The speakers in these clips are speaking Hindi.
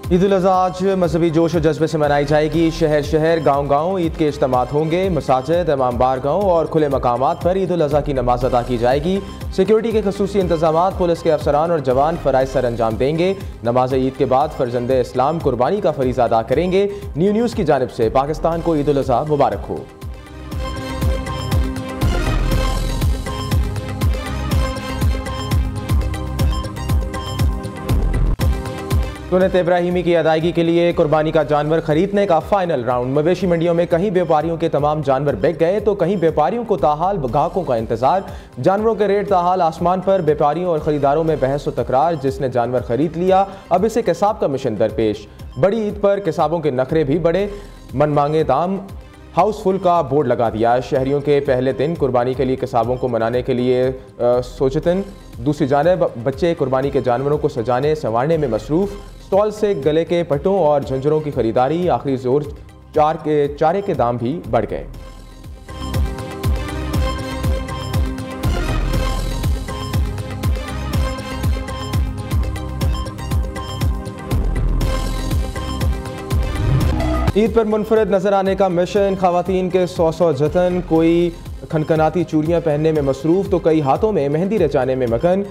ईद उल अज़हा आज मजहबी जोश और जज्बे से मनाई जाएगी। शहर शहर गाँव गाँव ईद के इज्तिमात होंगे। मसाजिद, इमाम बारगाहों और खुले मकामात पर ईद उल अज़हा की नमाज अदा की जाएगी। सिक्योरिटी के खसूसी इंतजामात पुलिस के अफसरान और जवान फ़राइज़ सर अंजाम देंगे। नमाज ईद के बाद फ़र्जंदे इस्लाम कुर्बानी का फरीज़ा अदा करेंगे। न्यूज़ की जानिब से पाकिस्तान को ईद उल अज़हा मुबारक हो। सुन्नत इब्राहिमी की अदायगी के लिए कुर्बानी का जानवर खरीदने का फाइनल राउंड। मवेशी मंडियों में कहीं व्यापारियों के तमाम जानवर बिक गए तो कहीं व्यापारियों को ताहाल ग्राहकों का इंतजार। जानवरों के रेट ताहाल आसमान पर। व्यापारियों और खरीदारों में बहस व तकरार। जिसने जानवर खरीद लिया अब इसे किसाब का मिशन दरपेश। बड़ी ईद पर किसाबों के नखरे भी बढ़े। मन मांगे दाम हाउसफुल का बोर्ड लगा दिया। शहरियों के पहले दिन कुर्बानी के लिए किसाबों को मनाने के लिए सोचतन। दूसरी जानिब बच्चे कुर्बानी के जानवरों को सजाने संवारने में मसरूफ़। स्टॉल से गले के पट्टों और झंझरों की खरीदारी। आखिरी जोर चारे के दाम भी बढ़ गए। ईद पर मुनफरद नजर आने का मिशन। खवातीन के 100 जतन। कोई खनखनाती चूड़ियां पहनने में मसरूफ़ तो कई हाथों में मेहंदी रचाने में मगन।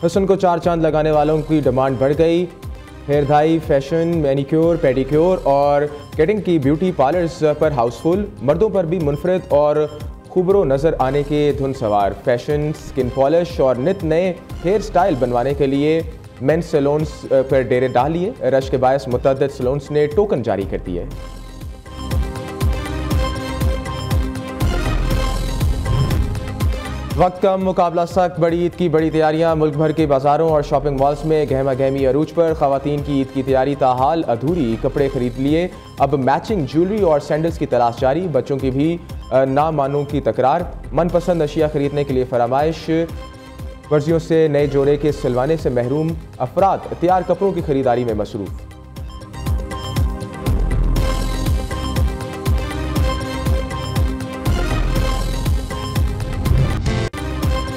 हुस्न को चार चांद लगाने वालों की डिमांड बढ़ गई। हेयर धाई, फैशन, मैनिक्योर, पेडिक्योर और कटिंग की ब्यूटी पार्लर्स पर हाउसफुल। मर्दों पर भी मुनफरद और खूबरो नज़र आने के धुन सवार। फैशन, स्किन पॉलिश और नित नए हेयर स्टाइल बनवाने के लिए मेंस सैलून्स पर डेरे डाल लिए। रश के बायस मुतअद्दिद सैलून्स ने टोकन जारी कर दिए। वक्त कम, मुकाबला सख्त। बड़ी ईद की बड़ी तैयारियां। मुल्क भर के बाजारों और शॉपिंग मॉल्स में गहमा गहमी अरूज पर। खवातीन की ईद की तैयारी ताहाल अधूरी। कपड़े खरीद लिए, अब मैचिंग ज्वेलरी और सैंडल्स की तलाश जारी। बच्चों की भी ना मानों की तकरार। मनपसंद अशिया खरीदने के लिए फरमाइश। वर्जियों से नए जोड़े के सिलवाने से महरूम अफराद तैयार कपड़ों की खरीदारी में मसरूफ़।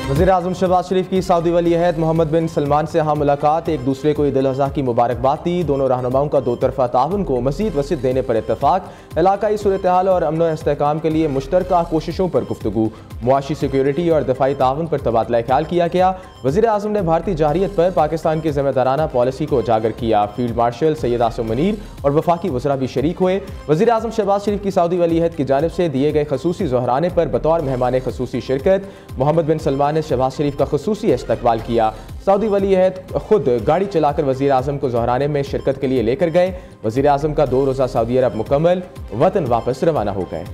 वज़ीर-ए-आज़म शहबाज शरीफ की सऊदी वली अहद मोहम्मद बिन सलमान से यहाँ मुलाकात। एक दूसरे को ईद उल अज़हा की मुबारकबाद दी। दोनों रहनुमाओं का दो तरफ़ा ताउन को मज़ीद वसीअत देने पर इत्तफ़ाक़। इलाकाई सूरत हाल और अमन व इस्तेहकाम के लिए मुश्तरका कोशिशों पर गुफ्तगू। मुआशी सिक्योरिटी और दफ़ाई ताउन पर तबादला ख्याल किया गया। वज़ीर-ए-आज़म ने भारतीय जाहिरियत पर पाकिस्तान की ज़िम्मेदाराना पॉलिसी को उजागर किया। फील्ड मार्शल सैयद आसिम मुनीर और वफाकी वज़रा भी शरीक हुए। वज़ीर-ए-आज़म शहबाज शरीफ की सऊदी वली अहद की जानिब से दिए गए खसूसी ज़ोहराने पर बतौर मेहमान खसूसी शिरकत। मोहम्मद बिन सलमान ने शहबाज शरीफ का खसूसी इस्तकबाल किया। सऊदी वली अहद खुद गाड़ी चलाकर वज़ीर आज़म को ज़ोहराने में शिरकत के लिए लेकर गए। वज़ीर आज़म का 2 रोज़ा सऊदी अरब मुकम्मल। वतन वापस रवाना हो गए।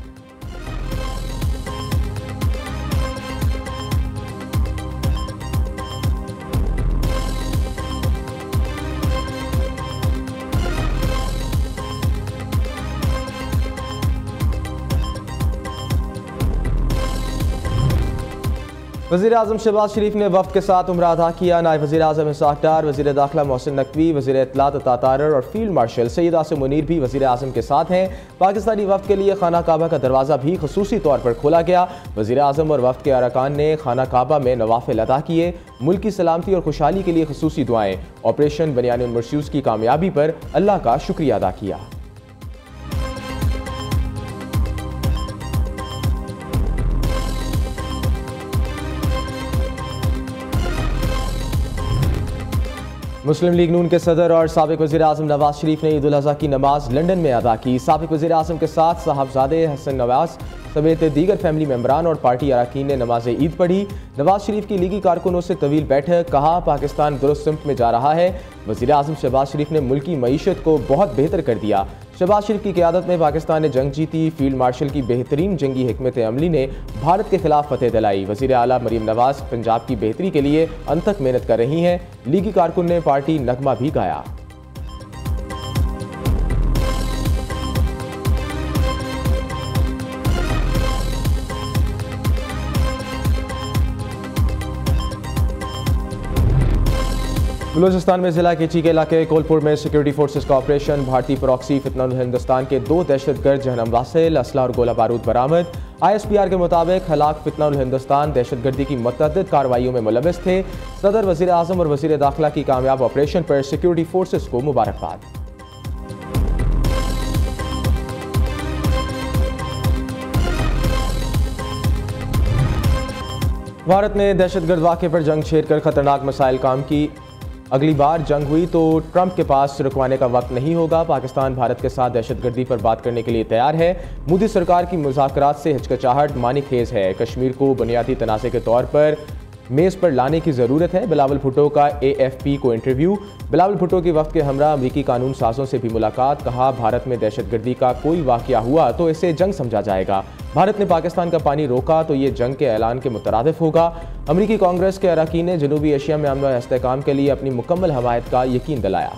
वज़ीर आज़म शहबाज शरीफ ने वफ़द के साथ उम्रा अदा किया। नायब वज़ीर आज़म इसहाक़ डार, वज़ीर दाखिला मोहसिन नकवी, वज़ीर इत्तलात अता तारर और फील्ड मार्शल सैयद आसिम मुनीर भी वज़ीर आज़म के साथ हैं। पाकिस्तानी वफ़द के लिए खाना काबा का दरवाज़ा भी खसूसी तौर पर खोला गया। वज़ीर आज़म और वफ़द के अरकान ने खाना काबा में नवाफिल अदा किए। मुल्क की सलामती और खुशहाली के लिए खसूसी दुआएँ। ऑपरेशन बनियानुल मरसूस की कामयाबी पर अल्लाह का शुक्रिया अदा किया। मुस्लिम लीग नून के सदर और साबिक वज़ीर आज़म नवाज शरीफ ने ईद उल अज़हा की नमाज लंदन में अदा की। साबिक वज़ीर आज़म के साथ साहबजादे हसन नवाज समेत दीगर फैमिली मेम्बरान और पार्टी अरकान ने नमाज ईद पढ़ी। नवाज शरीफ की लीगी कारकुनों से तवील बैठक। कहा पाकिस्तान दुरुस्त सिमत में जा रहा है। वज़ीर आज़म शहबाज शरीफ ने मुल्की मईशत को बहुत बेहतर कर दिया। शहबाज शरीफ की क़यादत में पाकिस्तान ने जंग जीती। फील्ड मार्शल की बेहतरीन जंगी हिकमत अमली ने भारत के खिलाफ फतेह दिलाई। वज़ीर आला मरीम नवाज पंजाब की बेहतरी के लिए अनथक मेहनत कर रही हैं। लीगी कारकुन ने पार्टी नगमा भी गाया। बलूचिस्तान में जिला केची के इलाके कोलपुर में सिक्योरिटी फोर्सेस का ऑपरेशन। भारतीय प्रॉक्सी फितनतुल हिंदुस्तान के 2 दहशतगर्द जहन्नम वासिल, असला और गोला बारूद बरामद। ISPR के मुताबिक हलाक फितनतुल हिंदुस्तान दहशतगर्दी की मुतअद्दिद कार्रवाइयों में मुलविस थे। सदर, वज़ीर आज़म और वज़ीर दाखिला की कामयाब ऑपरेशन पर सिक्योरिटी फोर्सेस को मुबारकबाद। भारत ने दहशतगर्द वाक़े पर जंग छेड़कर खतरनाक मसाइल काम की। अगली बार जंग हुई तो ट्रंप के पास रुकवाने का वक्त नहीं होगा। पाकिस्तान भारत के साथ दहशतगर्दी पर बात करने के लिए तैयार है। मोदी सरकार की मुज़ाकरात से हिचकिचाहट मानीखेज है। कश्मीर को बुनियादी तनाज़े के तौर पर मेज़ पर लाने की ज़रूरत है। बिलावल भुट्टो का AFP को इंटरव्यू। बिलावल भुट्टो के वक्त के हमरा अमरीकी कानून साजों से भी मुलाकात। कहा, भारत में दहशतगर्दी का कोई वाक़या हुआ तो इसे जंग समझा जाएगा। भारत ने पाकिस्तान का पानी रोका तो ये जंग के ऐलान के मुतरादिफ होगा। अमरीकी कांग्रेस के अरकान ने जनूबी एशिया में अमन व इस्तेहकाम के लिए अपनी मुकम्मल हमायत का यकीन दिलाया।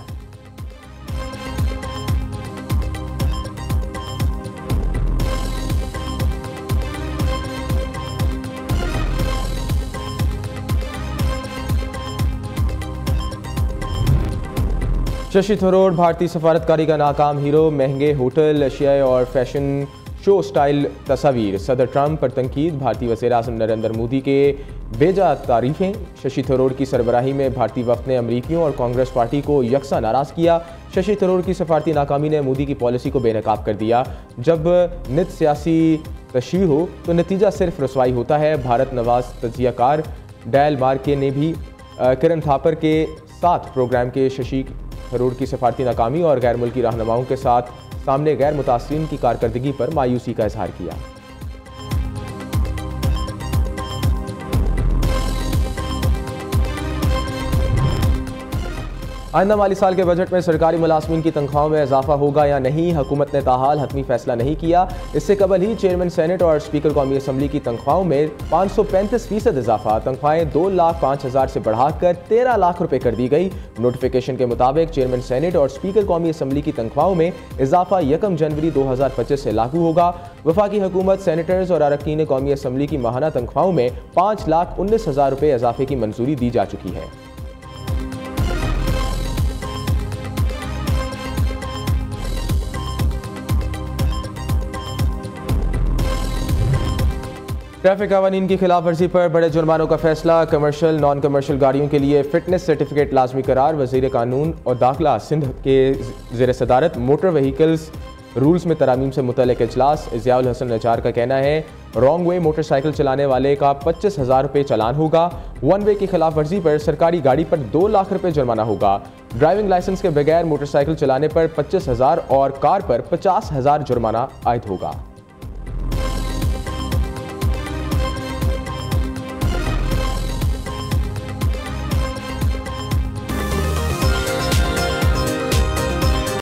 शशि थरूर भारतीय सफारतकारी का नाकाम हीरो। महंगे होटल, एशियाई और फैशन शो स्टाइल तस्वीर। सदर ट्रंप पर तनकीद। भारतीय वज़ीर-ए-आज़म नरेंद्र मोदी के बेजा तारीफें। शशि थरूर की सरबराही में भारतीय वफ़द ने अमरीकियों और कांग्रेस पार्टी को यकसा नाराज़ किया। शशि थरूर की सफारती नाकामी ने मोदी की पॉलिसी को बेनकाब कर दिया। जब नित सियासी तशरीह हो तो नतीजा सिर्फ रसवाई होता है। भारत नवाज तजियाकार डैल मार्के ने भी किरण थापर के साथ प्रोग्राम के शशि थरूर की सफारती नाकामी और गैर मुल्की रहनुमाओं के साथ सामने गैर मुतासरीन की कारकर्दगी पर मायूसी का इजहार किया। आइंदा माली साल के बजट में सरकारी मुलाजमीन की तनख्वाहों में इजाफा होगा या नहीं, हुकूमत ने ताहाल हतमी फैसला नहीं किया। इससे कबल ही चेयरमैन सेनेट और स्पीकर कौमी असम्बली की तनख्वाहों में 535% इजाफा। तनख्वाहें 2,05,000 से बढ़ाकर 13 लाख रुपए कर दी गई। नोटिफिकेशन के मुताबिक चेयरमैन सेनेट और स्पीकर कौमी असम्बली की तनख्वाहों में इजाफा 1 जनवरी 2025 से लागू होगा। वफाकी हुकूमत सेनेटर्स और अरकान कौमी असम्बली की माहाना तनख्वाहों में 5,19,000 रुपए इजाफे की मंजूरी दी जा चुकी है। ट्रैफिक कानून की खिलाफ वर्जी पर बड़े जुर्मानों का फैसला। कमर्शियल नॉन कमर्शियल गाड़ियों के लिए फिटनेस सर्टिफिकेट लाजमी करार। वज़ीर कानून और दाखिला सिंध के ज़ेर सदारत मोटर व्हीकल्स रूल्स में तरामीम से मुतल्लिक इजलास। ज़ियाउल हसन नजार का कहना है, रॉन्ग वे मोटरसाइकिल चलाने वाले का 25,000 रुपये चालान होगा। वन वे की खिलाफ वर्जी पर सरकारी गाड़ी पर 2 लाख रुपये जुर्माना होगा। ड्राइविंग लाइसेंस के बगैर मोटरसाइकिल चलाने पर 25,000 और कार पर 50,000 जुर्माना आयद होगा।